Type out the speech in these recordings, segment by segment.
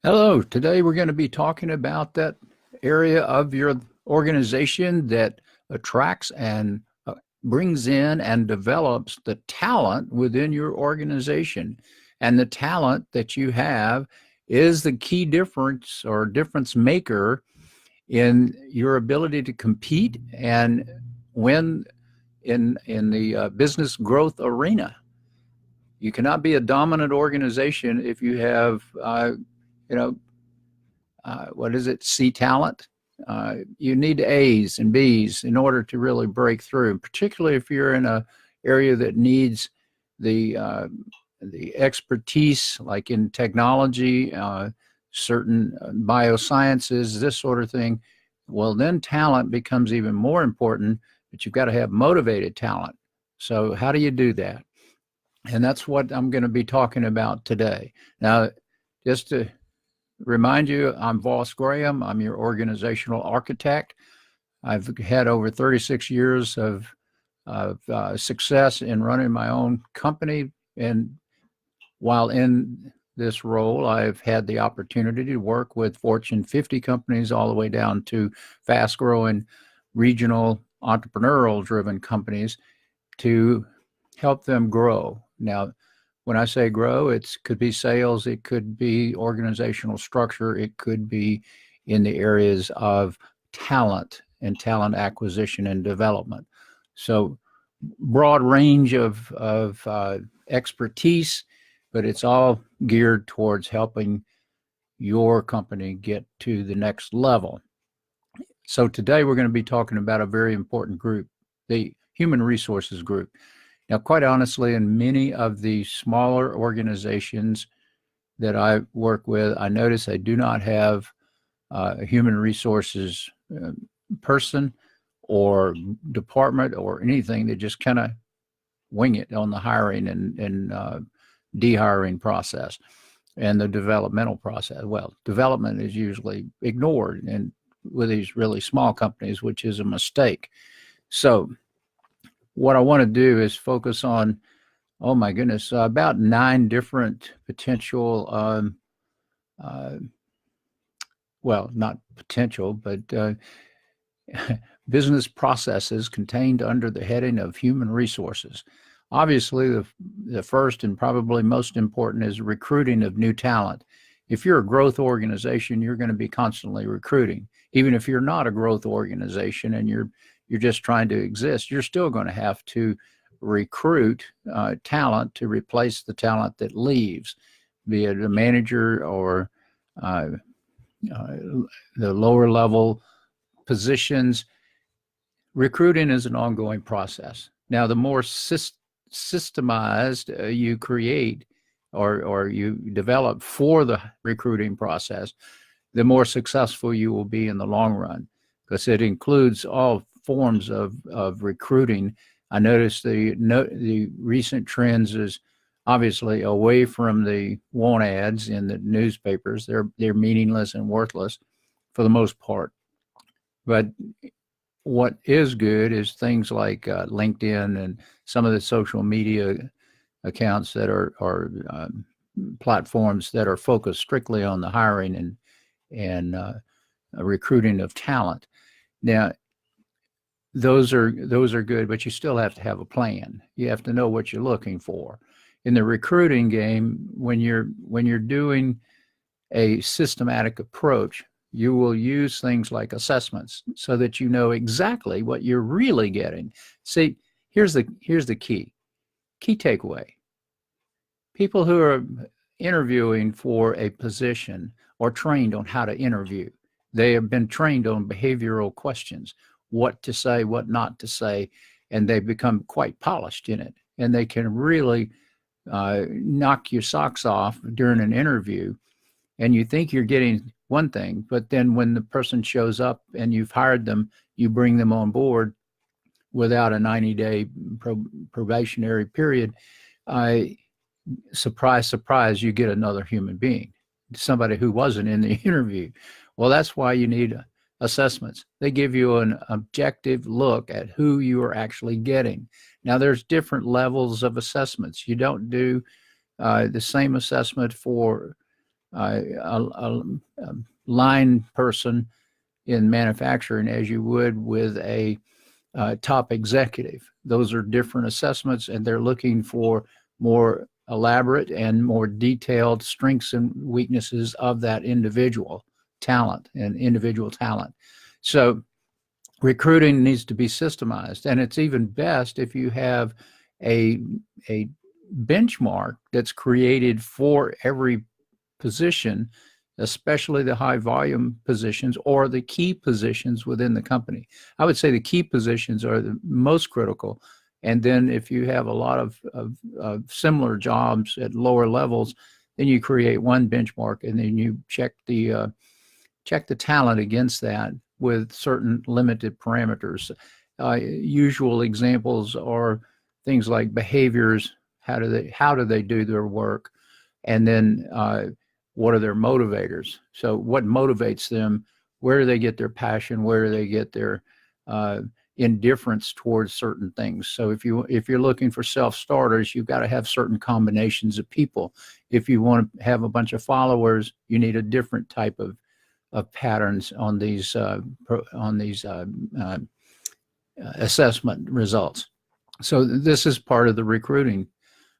Hello, today we're going to be talking about that area of your organization that attracts and brings in and develops the talent within your organization. And the talent that you have is the key difference or difference maker in your ability to compete and win in the business growth arena. You cannot be a dominant organization if you have you know, what is it, C talent. You need A's and B's in order to really break through, particularly if you're in a area that needs the uh, the expertise, like in technology, certain biosciences, this sort of thing. Well, then talent becomes even more important, but you've got to have motivated talent. So how do you do that? And that's what I'm going to be talking about today. Now, just to remind you, I'm Voss Graham. I'm your organizational architect. I've had over 36 years of success in running my own company. And while in this role, I've had the opportunity to work with Fortune 50 companies all the way down to fast growing regional entrepreneurial driven companies to help them grow. Now, when I say grow, it could be sales, it could be organizational structure, it could be in the areas of talent and talent acquisition and development. So broad range of expertise, but it's all geared towards helping your company get to the next level. So today we're going to be talking about a very important group, the human resources group. Now, quite honestly, in many of the smaller organizations that I work with, I notice they do not have a human resources person or department or anything. They just kind of wing it on the hiring and de-hiring process and the developmental process. Well, development is usually ignored and with these really small companies, which is a mistake. So what I want to do is focus on, oh my goodness, about 9 different potential, uh, well, not potential, but business processes contained under the heading of human resources. Obviously, the first and probably most important is recruiting of new talent. If you're a growth organization, you're going to be constantly recruiting. Even if you're not a growth organization and you're just trying to exist, you're still going to have to recruit talent to replace the talent that leaves, be it a manager or the lower level positions. Recruiting is an ongoing process. Now, the more systemized you create or you develop for the recruiting process, the more successful you will be in the long run, because it includes all forms of recruiting. I noticed the recent trends is obviously away from the want ads in the newspapers. They're meaningless and worthless for the most part. But what is good is things like LinkedIn and some of the social media accounts that are platforms that are focused strictly on the hiring and recruiting of talent. Now, those are good, but you still have to have a plan. You have to know what you're looking for. In the recruiting game, when you're doing a systematic approach, you will use things like assessments so that you know exactly what you're really getting. See, here's the key takeaway. People who are interviewing for a position are trained on how to interview. They have been trained on behavioral questions, what to say, what not to say, and they become quite polished in it. And they can really knock your socks off during an interview. And you think you're getting one thing, but then when the person shows up and you've hired them, you bring them on board without a 90-day probationary period. Surprise, surprise, you get another human being, somebody who wasn't in the interview. Well, that's why you need assessments. They give you an objective look at who you are actually getting. Now, there's different levels of assessments. You don't do the same assessment for a line person in manufacturing as you would with a top executive. Those are different assessments, and they're looking for more elaborate and more detailed strengths and weaknesses of that individual talent and individual talent. So recruiting needs to be systemized, and it's even best if you have a benchmark that's created for every position, especially the high volume positions or the key positions within the company. I would say the key positions are the most critical. And then if you have a lot of similar jobs at lower levels, then you create one benchmark, and then you check the talent against that with certain limited parameters. Usual examples are things like behaviors. How do they do their work? And then what are their motivators? So what motivates them? Where do they get their passion? Where do they get their indifference towards certain things? So if you're looking for self-starters, you've got to have certain combinations of people. If you want to have a bunch of followers, you need a different type of patterns on these assessment results. So this is part of the recruiting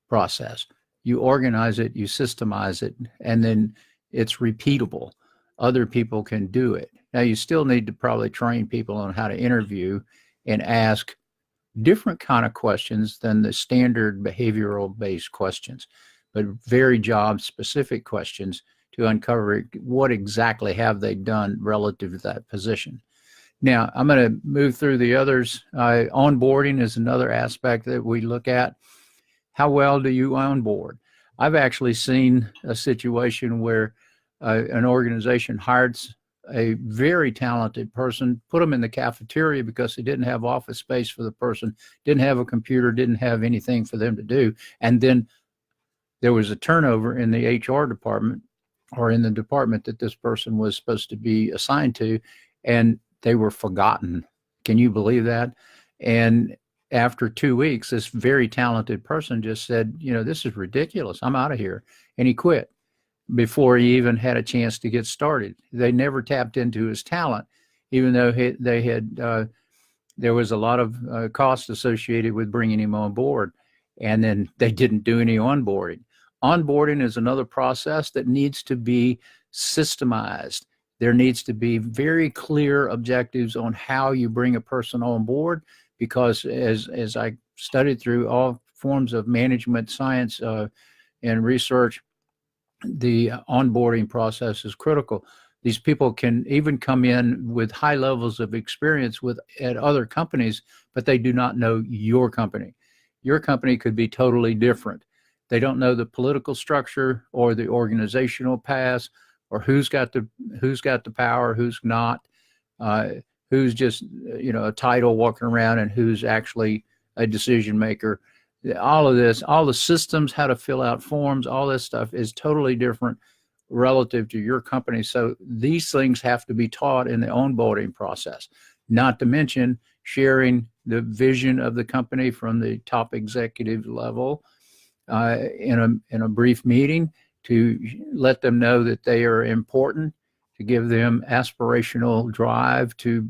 process. You organize it, you systemize it, and then it's repeatable. Other people can do it. Now, you still need to probably train people on how to interview and ask different kind of questions than the standard behavioral-based questions, but very job-specific questions to uncover what exactly have they done relative to that position. Now, I'm going to move through the others. Onboarding is another aspect that we look at. How well do you onboard? I've actually seen a situation where an organization hired a very talented person, put them in the cafeteria because they didn't have office space for the person, didn't have a computer, didn't have anything for them to do. And then there was a turnover in the HR department, or in the department that this person was supposed to be assigned to, and they were forgotten. Can you believe that? And after 2 weeks, this very talented person just said, this is ridiculous. I'm out of here. And he quit before he even had a chance to get started. They never tapped into his talent, even though there was a lot of cost associated with bringing him on board. And then they didn't do any onboarding. Onboarding is another process that needs to be systemized. There needs to be very clear objectives on how you bring a person on board, because as I studied through all forms of management science and research, the onboarding process is critical. These people can even come in with high levels of experience at other companies, but they do not know your company. Your company could be totally different. They don't know the political structure or the organizational paths, or who's got the power, who's not, who's just a title walking around, and who's actually a decision maker. All of this, all the systems, how to fill out forms, all this stuff is totally different relative to your company. So these things have to be taught in the onboarding process, not to mention sharing the vision of the company from the top executive level in a brief meeting, to let them know that they are important, to give them aspirational drive to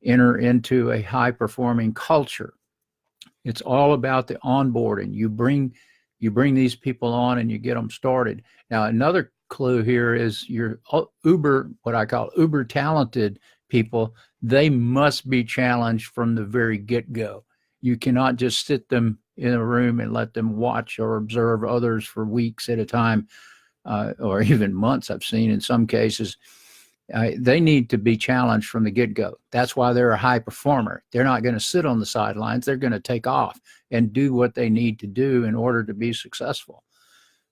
enter into a high performing culture. It's all about the onboarding. You bring these people on and you get them started. Now, another clue here is your what I call uber talented people. They must be challenged from the very get-go. You cannot just sit them in a room and let them watch or observe others for weeks at a time, or even months, I've seen in some cases. They need to be challenged from the get-go. That's why they're a high performer. They're not going to sit on the sidelines. They're going to take off and do what they need to do in order to be successful.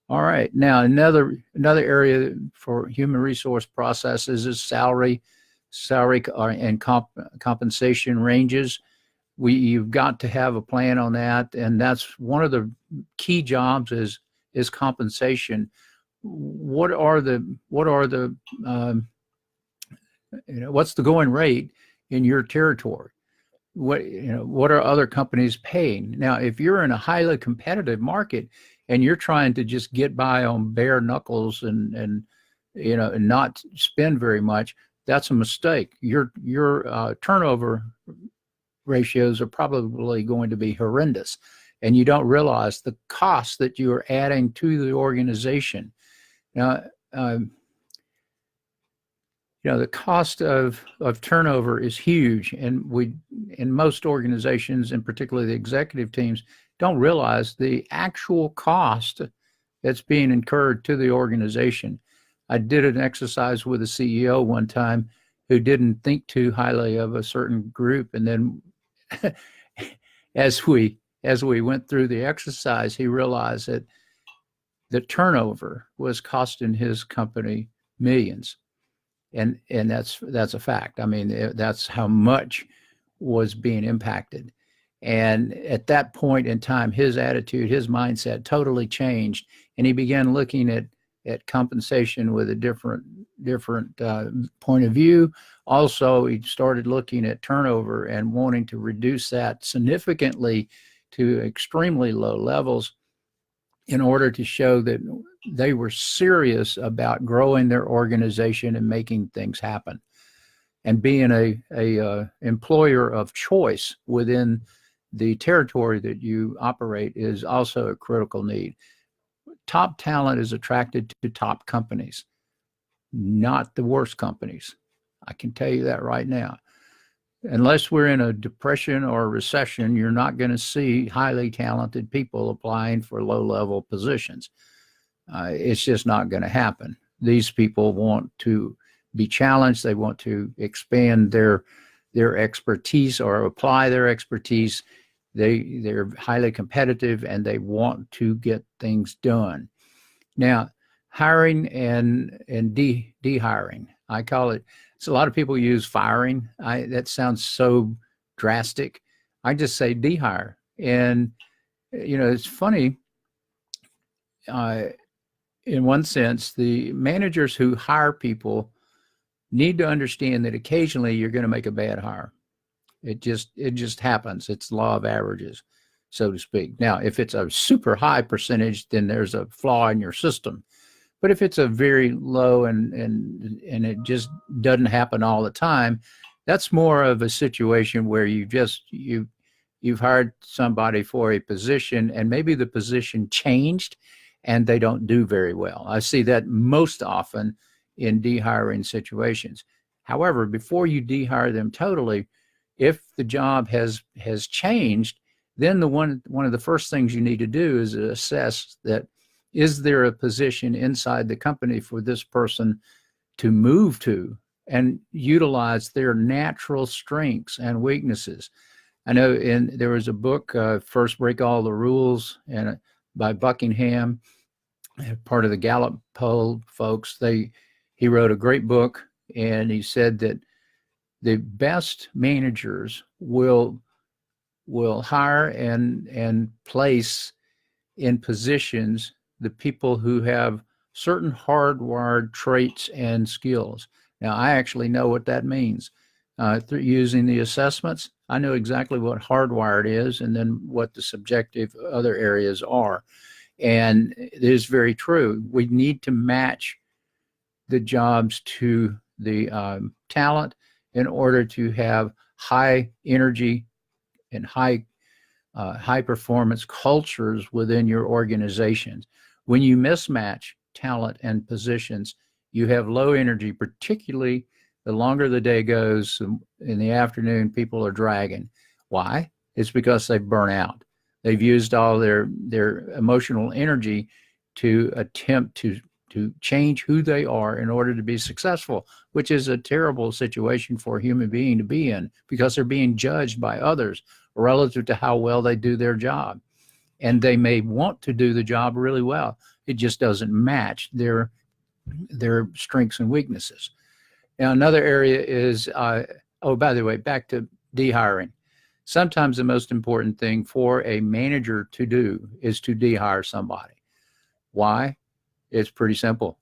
All right. Now, another area for human resource processes is salary and compensation ranges. You've got to have a plan on that, and that's one of the key jobs is compensation. What's the going rate in your territory? What are other companies paying? Now, if you're in a highly competitive market, and you're trying to just get by on bare knuckles and and not spend very much, that's a mistake. Your turnover ratios are probably going to be horrendous, and you don't realize the cost that you are adding to the organization. Now, the cost of turnover is huge, and we, in most organizations, and particularly the executive teams, don't realize the actual cost that's being incurred to the organization. I did an exercise with a CEO one time who didn't think too highly of a certain group, and then as we went through the exercise, he realized that the turnover was costing his company millions. And that's a fact. I mean, that's how much was being impacted. And at that point in time, his attitude, his mindset totally changed, and he began looking at compensation with a different point of view. Also, he started looking at turnover and wanting to reduce that significantly to extremely low levels in order to show that they were serious about growing their organization and making things happen. And being a employer of choice within the territory that you operate is also a critical need. Top talent is attracted to top companies, not the worst companies. I can tell you that right now. Unless we're in a depression or a recession, you're not going to see highly talented people applying for low-level positions. It's just not going to happen. These people want to be challenged. They want to expand their expertise or apply their expertise. They're highly competitive, and they want to get things done. Now, hiring and dehiring, I call it. So a lot of people use firing. That sounds so drastic. I just say dehire. And it's funny. In one sense, the managers who hire people need to understand that occasionally you're going to make a bad hire. It just happens. It's the law of averages, so to speak. Now, if it's a super high percentage, then there's a flaw in your system. But if it's a very low and it just doesn't happen all the time, that's more of a situation where you've hired somebody for a position, and maybe the position changed and they don't do very well. I see that most often in dehiring situations. However, before you dehire them totally, if the job has changed, then one of the first things you need to do is assess that, is there a position inside the company for this person to move to and utilize their natural strengths and weaknesses? I know there was a book, First Break All the Rules, and by Buckingham, part of the Gallup poll folks. He wrote a great book, and he said that the best managers will hire and place in positions the people who have certain hardwired traits and skills. Now, I actually know what that means. Through using the assessments, I know exactly what hardwired is and then what the subjective other areas are. And it is very true. We need to match the jobs to the talent in order to have high energy and high performance cultures within your organizations. When you mismatch talent and positions, you have low energy, particularly the longer the day goes. In the afternoon, people are dragging. Why? It's because they burn out. They've used all their emotional energy to attempt to change who they are in order to be successful, which is a terrible situation for a human being to be in, because they're being judged by others relative to how well they do their job. And they may want to do the job really well. It just doesn't match their strengths and weaknesses. Now, another area is, by the way, back to dehiring. Sometimes the most important thing for a manager to do is to dehire somebody. Why? It's pretty simple.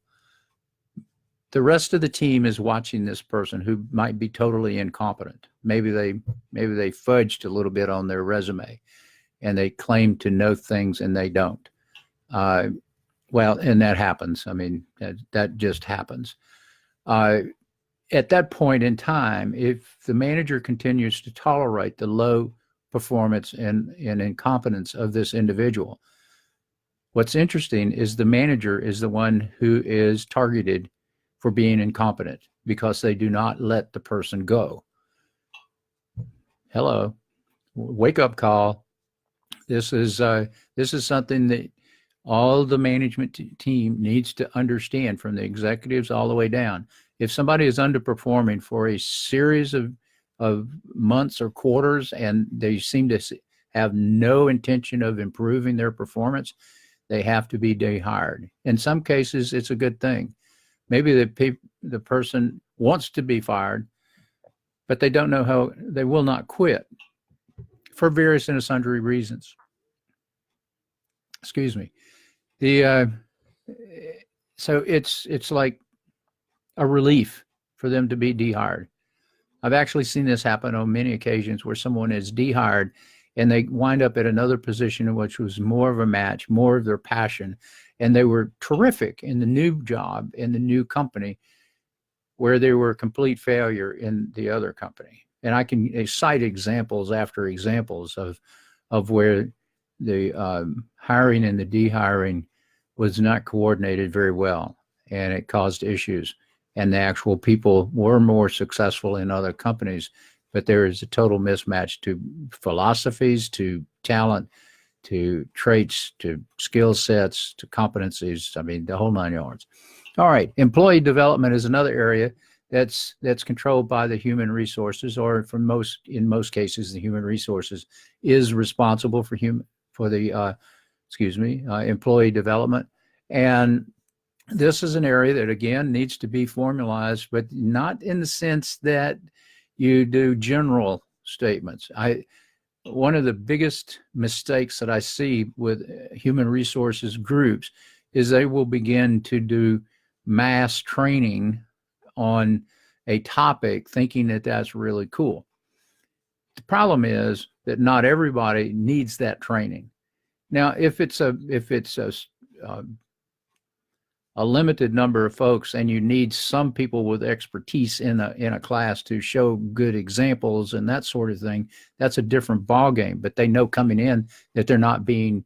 The rest of the team is watching this person who might be totally incompetent. Maybe they fudged a little bit on their resume, and they claim to know things and they don't. Uh, well, and that happens. I mean, that just happens. Uh, at that point in time, if the manager continues to tolerate the low performance and incompetence of this individual, what's interesting is the manager is the one who is targeted for being incompetent because they do not let the person go. Hello, wake up call. This is something that all the management team needs to understand, from the executives all the way down. If somebody is underperforming for a series of months or quarters and they seem to have no intention of improving their performance, they have to be dehired. In some cases, it's a good thing. Maybe the person wants to be fired, but they don't know how. They will not quit for various and sundry reasons. Excuse me. The so it's like a relief for them to be dehired. I've actually seen this happen on many occasions where someone is dehired and they wind up at another position which was more of a match, more of their passion, and they were terrific in the new job in the new company where they were a complete failure in the other company. And I can cite examples after examples of where the hiring and the dehiring was not coordinated very well, and it caused issues. And the actual people were more successful in other companies, but there is a total mismatch to philosophies, to talent, to traits, to skill sets, to competencies. I mean, the whole 9 yards. All right, employee development is another area that's controlled by the human resources, or in most cases, the human resources is responsible for employee development. And this is an area that, again, needs to be formalized, but not in the sense that you do general statements. One of the biggest mistakes that I see with human resources groups is they will begin to do mass training on a topic thinking that that's really cool. The problem is that not everybody needs that training. Now, if it's a limited number of folks and you need some people with expertise in a class to show good examples and that sort of thing, that's a different ballgame. But they know coming in that they're not being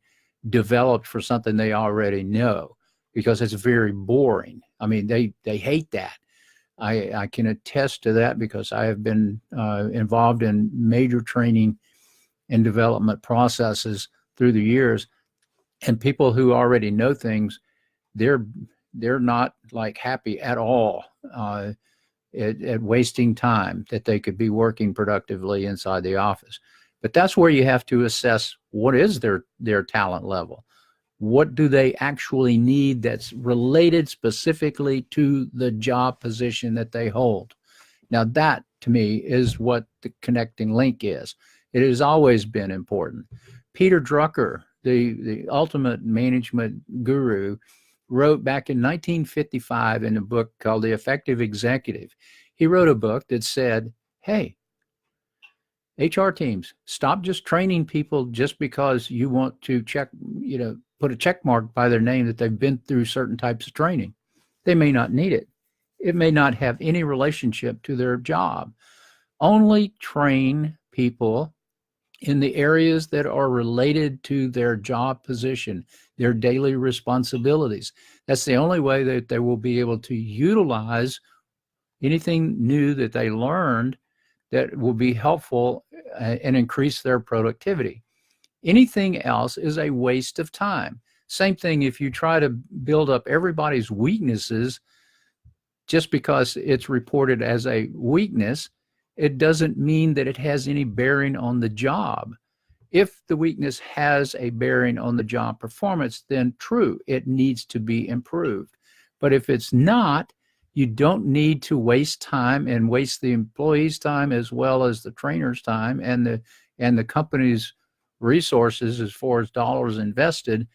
developed for something they already know, because it's very boring. I mean, they hate that. I can attest to that because I have been involved in major training and development processes through the years, and people who already know things, they're not like happy at all at wasting time that they could be working productively inside the office. But that's where you have to assess what is their talent level. What do they actually need that's related specifically to the job position that they hold? Now, that to me is what the connecting link is. It has always been important. Peter Drucker, the ultimate management guru, wrote back in 1955 in a book called The Effective Executive. He wrote a book that said, hey, HR teams, stop just training people just because you want to put a check mark by their name that they've been through certain types of training. They may not need it. It may not have any relationship to their job. Only train people in the areas that are related to their job position, their daily responsibilities. That's the only way that they will be able to utilize anything new that they learned that will be helpful and increase their productivity. Anything else is a waste of time. Same thing if you try to build up everybody's weaknesses just because it's reported as a weakness. It doesn't mean that it has any bearing on the job. If the weakness has a bearing on the job performance, then true, it needs to be improved. But if it's not, you don't need to waste time and waste the employee's time as well as the trainer's time and the company's resources as far as dollars invested.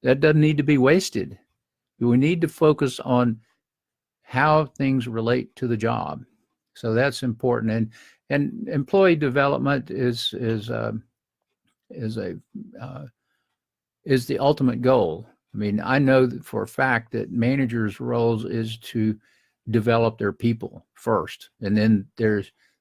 That doesn't need to be wasted. We need to focus on how things relate to the job. So that's important. And employee development is a is the ultimate goal. I mean, I know that for a fact that managers' roles is to develop their people first, and then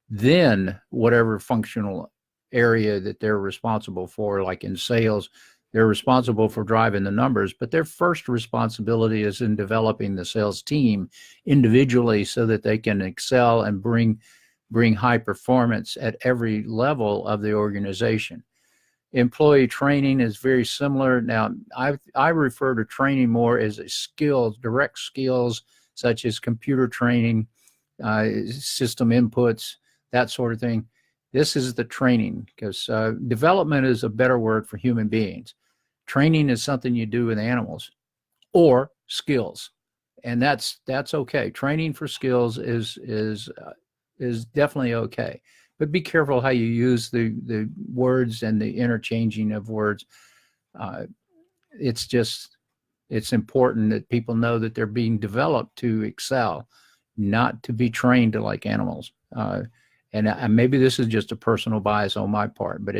then whatever functional area that they're responsible for, like in sales, they're responsible for driving the numbers, but their first responsibility is in developing the sales team individually so that they can excel and bring high performance at every level of the organization. Employee training is very similar. Now, I refer to training more as a skills, direct skills, such as computer training, system inputs, that sort of thing. This is the training, because development is a better word for human beings. Training is something you do with animals or skills, and that's okay. Training for skills is definitely okay. But be careful how you use the words and the interchanging of words. It's important that people know that they're being developed to excel, not to be trained like animals. And maybe this is just a personal bias on my part, but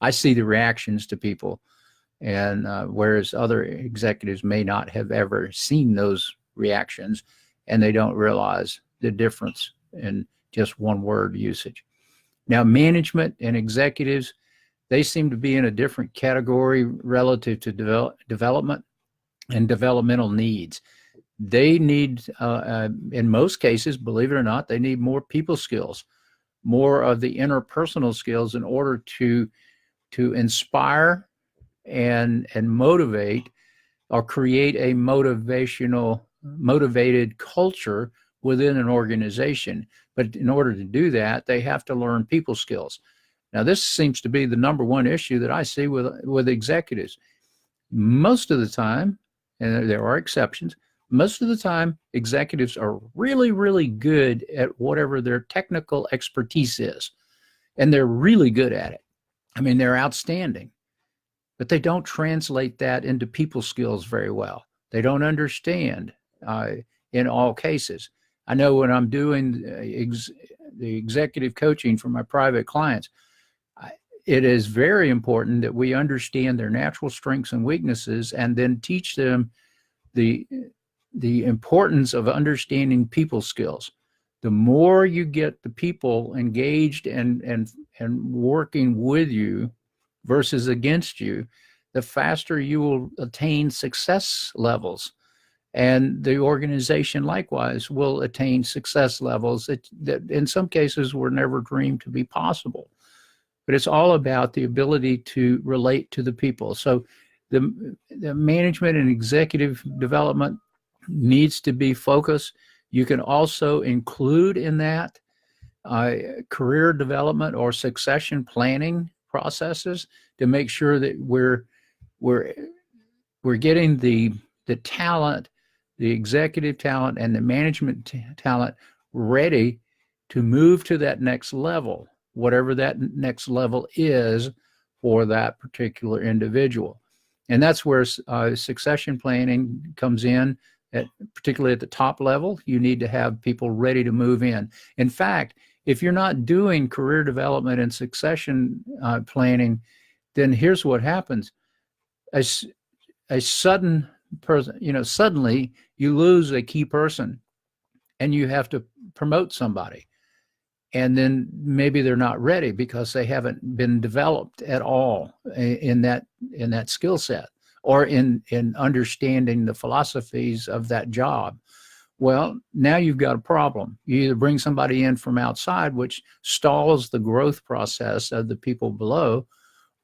I see the reactions to people, and whereas other executives may not have ever seen those reactions, and they don't realize the difference in just one word usage. Now, management and executives, they seem to be in a different category relative to development and developmental needs. They need, in most cases, believe it or not, they need more people skills, more of the interpersonal skills in order to inspire and motivate or create a motivated culture within an organization. But in order to do that, they have to learn people skills. Now, this seems to be the number one issue that I see with executives. Most of the time, and there are exceptions, most of the time, executives are really, really good at whatever their technical expertise is, and they're really good at it. I mean, they're outstanding, but they don't translate that into people skills very well. They don't understand in all cases. I know when I'm doing the executive coaching for my private clients, it is very important that we understand their natural strengths and weaknesses, and then teach them the importance of understanding people skills. The more you get the people engaged and working with you versus against you, the faster you will attain success levels. And the organization likewise will attain success levels that in some cases were never dreamed to be possible. But it's all about the ability to relate to the people. So the management and executive development needs to be focused. You can also include in that career development or succession planning processes to make sure that we're getting the talent, the executive talent and the management talent ready to move to that next level, whatever that next level is for that particular individual. And that's where succession planning comes in, particularly at the top level. You need to have people ready to move in. In fact, if you're not doing career development and succession planning, then here's what happens. A sudden person, suddenly you lose a key person and you have to promote somebody. And then maybe they're not ready because they haven't been developed at all in that skill set or in understanding the philosophies of that job. Well, now you've got a problem. You either bring somebody in from outside, which stalls the growth process of the people below,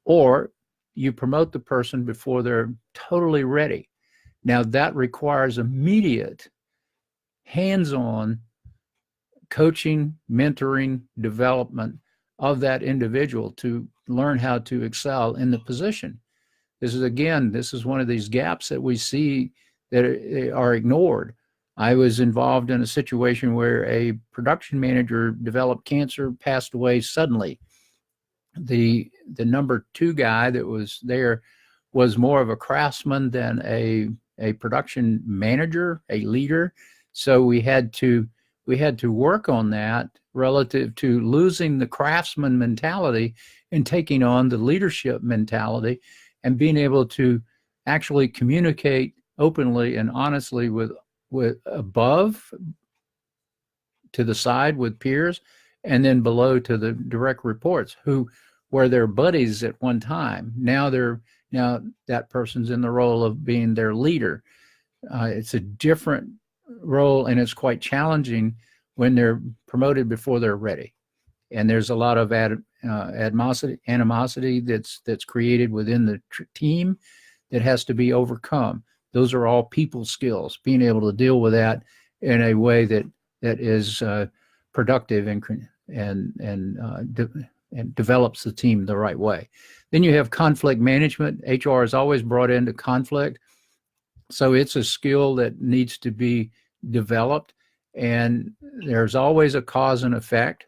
or you promote the person before they're totally ready. Now that requires immediate hands-on coaching, mentoring, development of that individual to learn how to excel in the position. This is one of these gaps that we see that are ignored. I was involved in a situation where a production manager developed cancer, passed away suddenly. The number 2 guy that was there was more of a craftsman than a production manager, a leader. So we had to work on that relative to losing the craftsman mentality and taking on the leadership mentality. and being able to actually communicate openly and honestly with above to the side with peers, and then below to the direct reports who were their buddies at one time. Now that person's in the role of being their leader. It's a different role, and it's quite challenging when they're promoted before they're ready. And there's a lot of animosity that's created within the team that has to be overcome. Those are all people skills, being able to deal with that in a way that is productive and develops the team the right way. Then you have conflict management. HR is always brought into conflict. So it's a skill that needs to be developed, and there's always a cause and effect,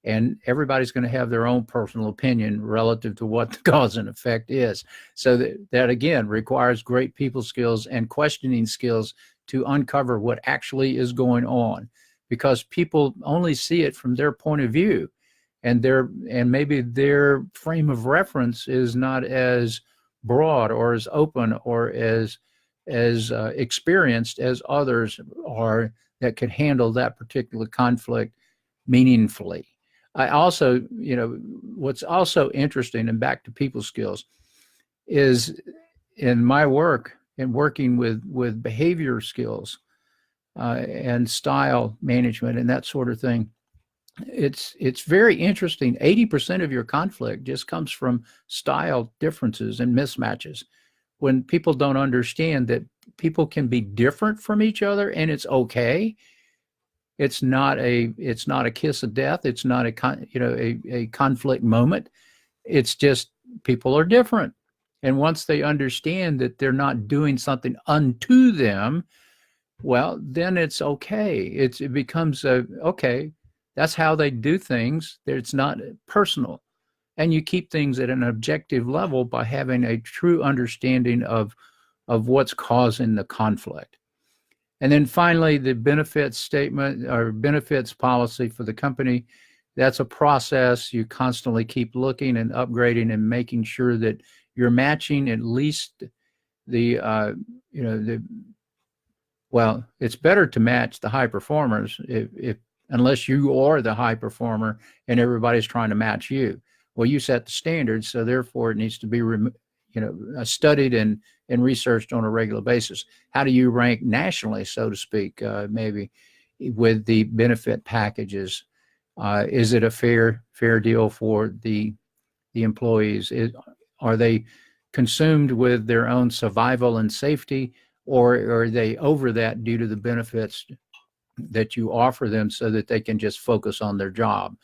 and everybody's going to have their own personal opinion relative to what the cause and effect is. So that again requires great people skills and questioning skills to uncover what actually is going on, because people only see it from their point of view, and maybe their frame of reference is not as broad or as open or as experienced as others are that could handle that particular conflict meaningfully. I also, what's also interesting, and back to people skills, is in my work in working with behavior skills and style management and that sort of thing. It's very interesting. 80% of your conflict just comes from style differences and mismatches. When people don't understand that people can be different from each other and it's okay. It's not a kiss of death. It's not a conflict moment. It's just people are different. And once they understand that they're not doing something unto them, well, then it's okay. It becomes okay. That's how they do things. It's not personal. And you keep things at an objective level by having a true understanding of what's causing the conflict. And then finally, the benefits statement or benefits policy for the company. That's a process. You constantly keep looking and upgrading and making sure that you're matching at least well, it's better to match the high performers unless you are the high performer and everybody's trying to match you. Well, you set the standards, so therefore it needs to be studied and researched on a regular basis. How do you rank nationally, so to speak, maybe with the benefit packages? Is it a fair deal for the employees? Are they consumed with their own survival and safety, or are they over that due to the benefits that you offer them so that they can just focus on their job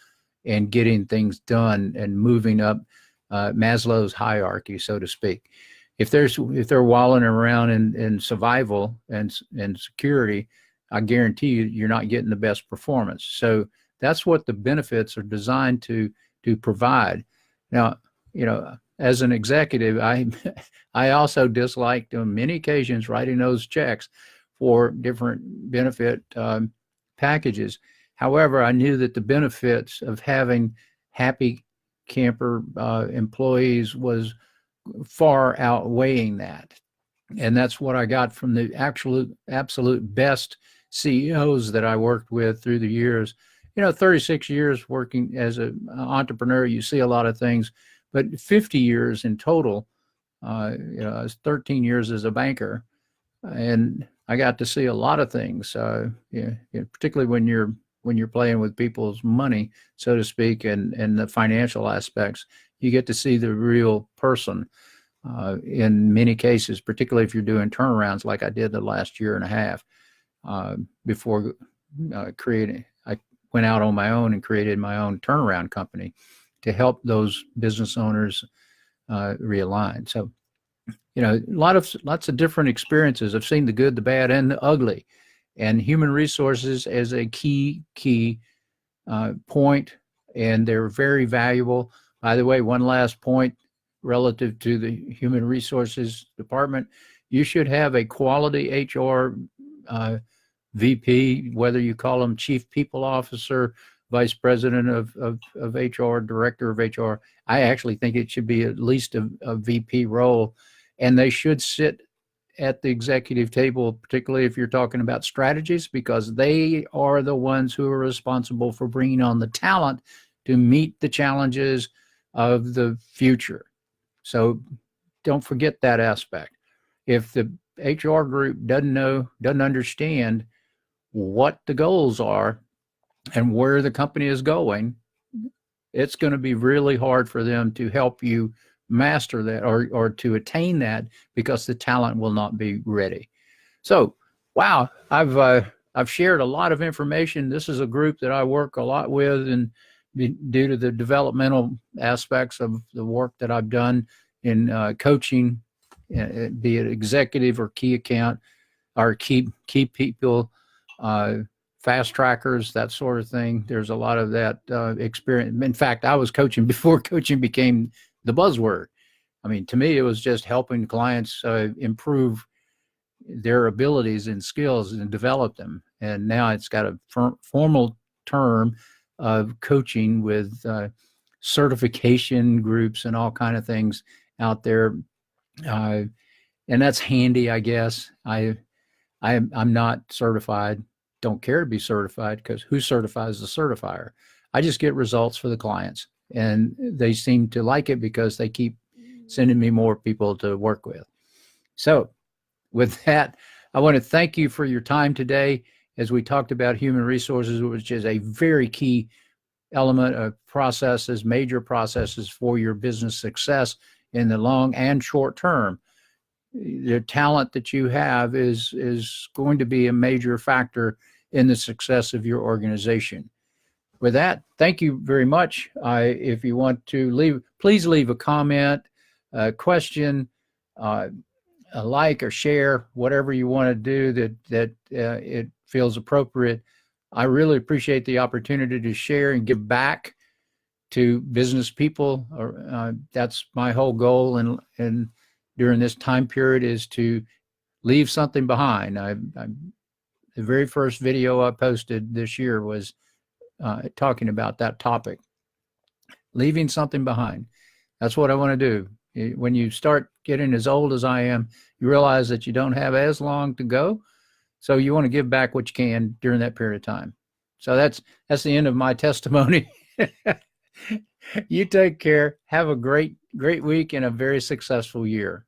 and getting things done and moving up Maslow's hierarchy, so to speak? If they're wallowing around in survival and security, I guarantee you're not getting the best performance. So that's what the benefits are designed to provide. Now, as an executive, I also disliked on many occasions writing those checks for different benefit packages. However, I knew that the benefits of having happy camper employees was far outweighing that. And that's what I got from the absolute best CEOs that I worked with through the years. 36 years working as an entrepreneur, you see a lot of things, but 50 years in total, I was 13 years as a banker, and I got to see a lot of things, particularly when you're playing with people's money, so to speak, and the financial aspects. You get to see the real person in many cases, particularly if you're doing turnarounds like I did the last year and a half before creating. I went out on my own and created my own turnaround company to help those business owners realign. So, lots of different experiences. I've seen the good, the bad, and the ugly, and human resources as a key point, and they're very valuable. By the way, one last point relative to the human resources department: you should have a quality HR VP, whether you call them chief people officer vice president of HR, director of HR. I actually think it should be at least a VP role, and they should sit at the executive table, particularly if you're talking about strategies, because they are the ones who are responsible for bringing on the talent to meet the challenges of the future. So don't forget that aspect. If the HR group doesn't understand what the goals are and where the company is going, it's going to be really hard for them to help you master that or to attain that, because the talent will not be ready. So, wow, I've shared a lot of information. This is a group that I work a lot with, and due to the developmental aspects of the work that I've done in coaching, be it executive or key account or key people, fast trackers, that sort of thing. There's a lot of that experience. In fact, I was coaching before coaching became the buzzword. I mean, to me, it was just helping clients improve their abilities and skills and develop them. And now it's got a formal term of coaching with certification groups and all kind of things out there. And that's handy, I guess. I'm not certified. Don't care to be certified, because who certifies the certifier? I just get results for the clients, and they seem to like it because they keep sending me more people to work with. So with that, I want to thank you for your time today as we talked about human resources, which is a very key element of processes, major processes for your business success in the long and short term. The talent that you have is going to be a major factor in the success of your organization. With that, thank you very much. If you want to please leave a comment, a question, a like or share, whatever you want to do that it feels appropriate. I really appreciate the opportunity to share and give back to business people. That's my whole goal, and during this time period is to leave something behind. The very first video I posted this year was talking about that topic, leaving something behind. That's what I want to do. When you start getting as old as I am, you realize that you don't have as long to go. So you want to give back what you can during that period of time. So that's the end of my testimony. You take care. Have a great week and a very successful year.